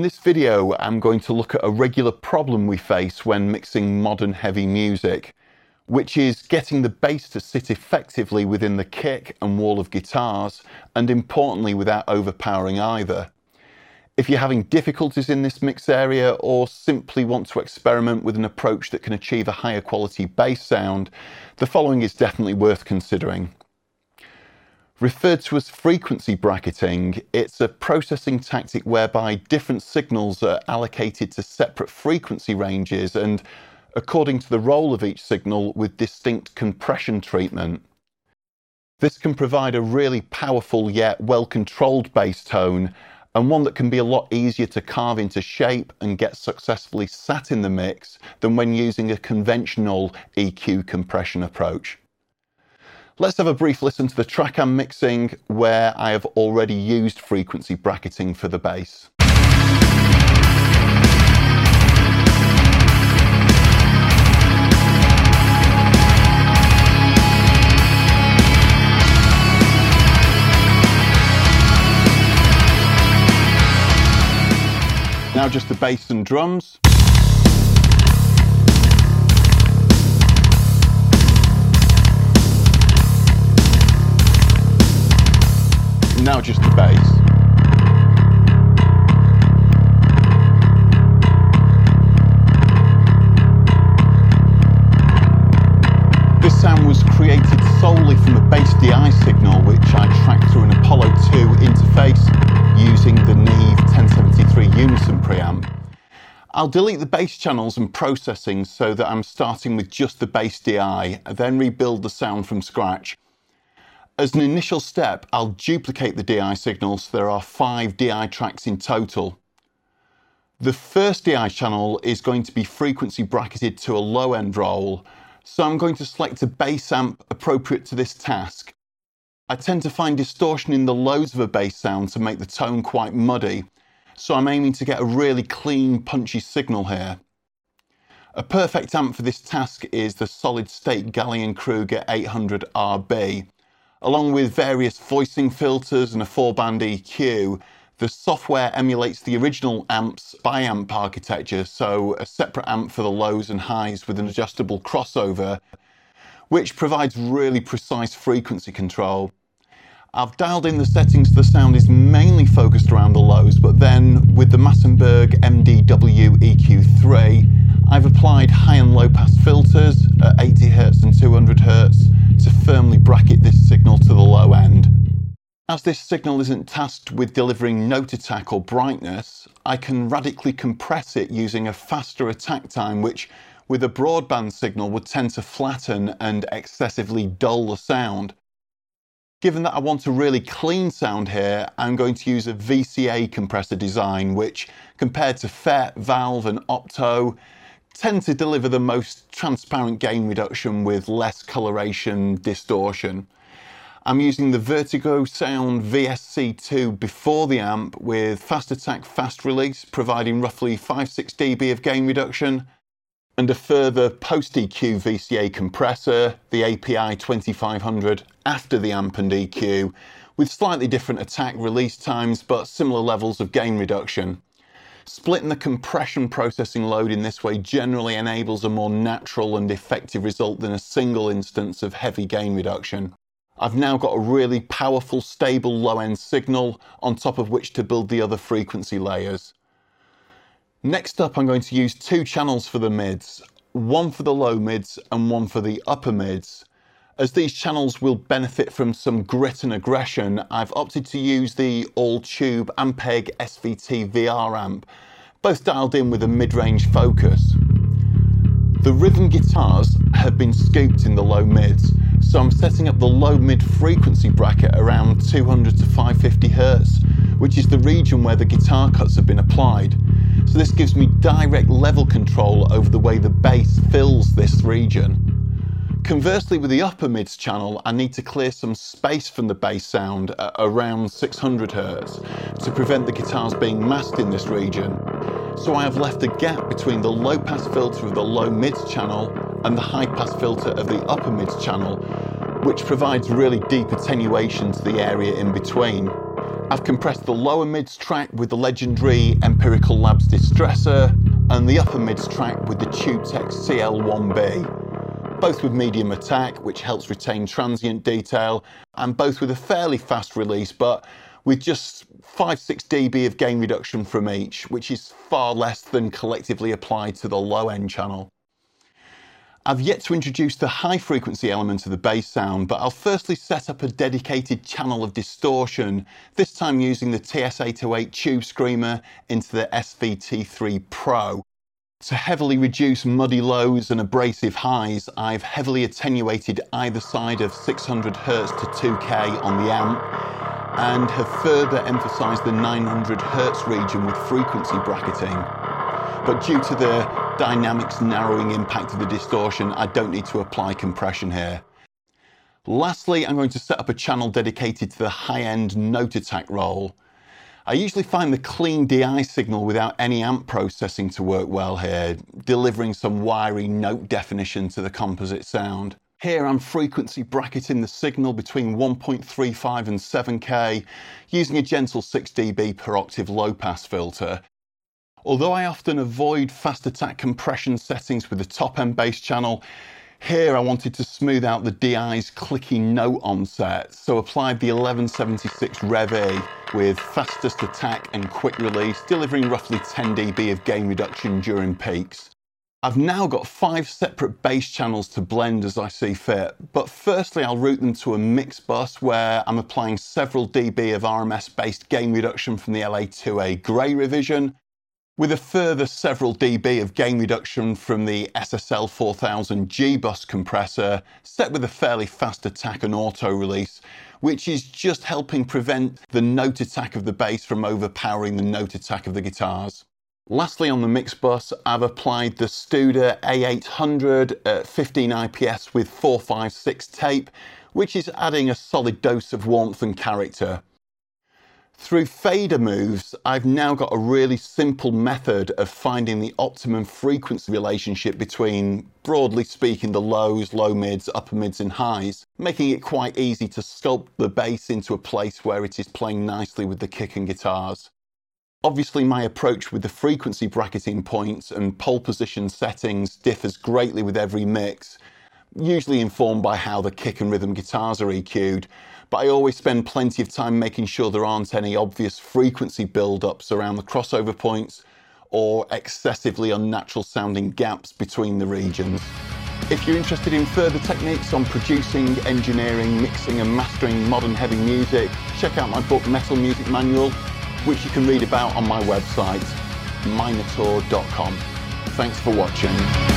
this video, I'm going to look at a regular problem we face when mixing modern heavy music, which is getting the bass to sit effectively within the kick and wall of guitars, and importantly without overpowering either. If you're having difficulties in this mix area or simply want to experiment with an approach that can achieve a higher quality bass sound, the following is definitely worth considering. Referred to as frequency bracketing, it's a processing tactic whereby different signals are allocated to separate frequency ranges and, according to the role of each signal, with distinct compression treatment. This can provide a really powerful yet well-controlled bass tone, and one that can be a lot easier to carve into shape and get successfully sat in the mix than when using a conventional EQ compression approach. Let's have a brief listen to the track I'm mixing, where I have already used frequency bracketing for the bass. Now just the bass and drums. Now just the bass. This sound was created solely from a bass DI signal which I tracked through an Apollo 2 interface using the Neve 1073 Unison preamp. I'll delete the bass channels and processing so that I'm starting with just the bass DI, then rebuild the sound from scratch. As an initial step, I'll duplicate the DI signals, so there are 5 DI tracks in total. The first DI channel is going to be frequency bracketed to a low end roll, so I'm going to select a bass amp appropriate to this task. I tend to find distortion in the lows of a bass sound to make the tone quite muddy, so I'm aiming to get a really clean, punchy signal here. A perfect amp for this task is the solid-state Gallien-Kruger 800RB. Along with various voicing filters and a 4-band EQ, the software emulates the original amp's bi-amp architecture, so a separate amp for the lows and highs with an adjustable crossover, which provides really precise frequency control. I've dialed in the settings so the sound is mainly focused around the lows, but then with the Massenburg MDW EQ3, I've applied high and low pass filters at 80Hz and 200Hz to firmly bracket this signal to the low end. As this signal isn't tasked with delivering note attack or brightness, I can radically compress it using a faster attack time, which with a broadband signal would tend to flatten and excessively dull the sound. Given that I want a really clean sound here, I'm going to use a VCA compressor design, which compared to FET, Valve and Opto, tend to deliver the most transparent gain reduction with less coloration distortion. I'm using the Vertigo Sound VSC2 before the amp with fast attack, fast release, providing roughly 5-6 dB of gain reduction, and a further post-EQ VCA compressor, the API 2500, after the amp and EQ, with slightly different attack release times but similar levels of gain reduction. Splitting the compression processing load in this way generally enables a more natural and effective result than a single instance of heavy gain reduction. I've now got a really powerful, stable low-end signal on top of which to build the other frequency layers. Next up, I'm going to use 2 channels for the mids, one for the low mids and one for the upper mids. As these channels will benefit from some grit and aggression, I've opted to use the all-tube Ampeg SVT VR amp, both dialed in with a mid-range focus. The rhythm guitars have been scooped in the low mids, so I'm setting up the low mid frequency bracket around 200 to 550 Hz, which is the region where the guitar cuts have been applied. So this gives me direct level control over the way the bass fills this region. Conversely, with the upper mids channel, I need to clear some space from the bass sound at around 600 Hz to prevent the guitars being masked in this region. So I have left a gap between the low pass filter of the low mids channel and the high pass filter of the upper mids channel, which provides really deep attenuation to the area in between. I've compressed the lower mids track with the legendary Empirical Labs Distressor and the upper mids track with the TubeTech CL1B, both with medium attack, which helps retain transient detail, and both with a fairly fast release, but with just 5-6 dB of gain reduction from each, which is far less than collectively applied to the low end channel. I've yet to introduce the high frequency element of the bass sound, but I'll firstly set up a dedicated channel of distortion, this time using the TS808 Tube Screamer into the SVT3 Pro. To heavily reduce muddy lows and abrasive highs, I've heavily attenuated either side of 600 Hz to 2K on the amp, and have further emphasised the 900 Hz region with frequency bracketing. But due to the dynamics narrowing impact of the distortion, I don't need to apply compression here. Lastly, I'm going to set up a channel dedicated to the high-end note attack role. I usually find the clean DI signal without any amp processing to work well here, delivering some wiry note definition to the composite sound. Here I'm frequency bracketing the signal between 1.35 and 7K using a gentle 6 dB per octave low pass filter. Although I often avoid fast attack compression settings with the top end bass channel, here I wanted to smooth out the DI's clicky note onset, so applied the 1176 Rev E with fastest attack and quick release, delivering roughly 10 dB of gain reduction during peaks. I've now got 5 separate bass channels to blend as I see fit, but firstly I'll route them to a mix bus where I'm applying several dB of RMS based gain reduction from the LA2A Grey revision, with a further several dB of gain reduction from the SSL 4000 G-Bus compressor, set with a fairly fast attack and auto release, which is just helping prevent the note attack of the bass from overpowering the note attack of the guitars. Lastly, on the mix bus, I've applied the Studer A800 at 15 IPS with 456 tape, which is adding a solid dose of warmth and character. Through fader moves, I've now got a really simple method of finding the optimum frequency relationship between, broadly speaking, the lows, low mids, upper mids and highs, making it quite easy to sculpt the bass into a place where it is playing nicely with the kick and guitars. Obviously, my approach with the frequency bracketing points and pole position settings differs greatly with every mix, usually informed by how the kick and rhythm guitars are EQ'd, but I always spend plenty of time making sure there aren't any obvious frequency build-ups around the crossover points or excessively unnatural sounding gaps between the regions. If you're interested in further techniques on producing, engineering, mixing and mastering modern heavy music, check out my book Metal Music Manual, which you can read about on my website, minotaur.com. Thanks for watching.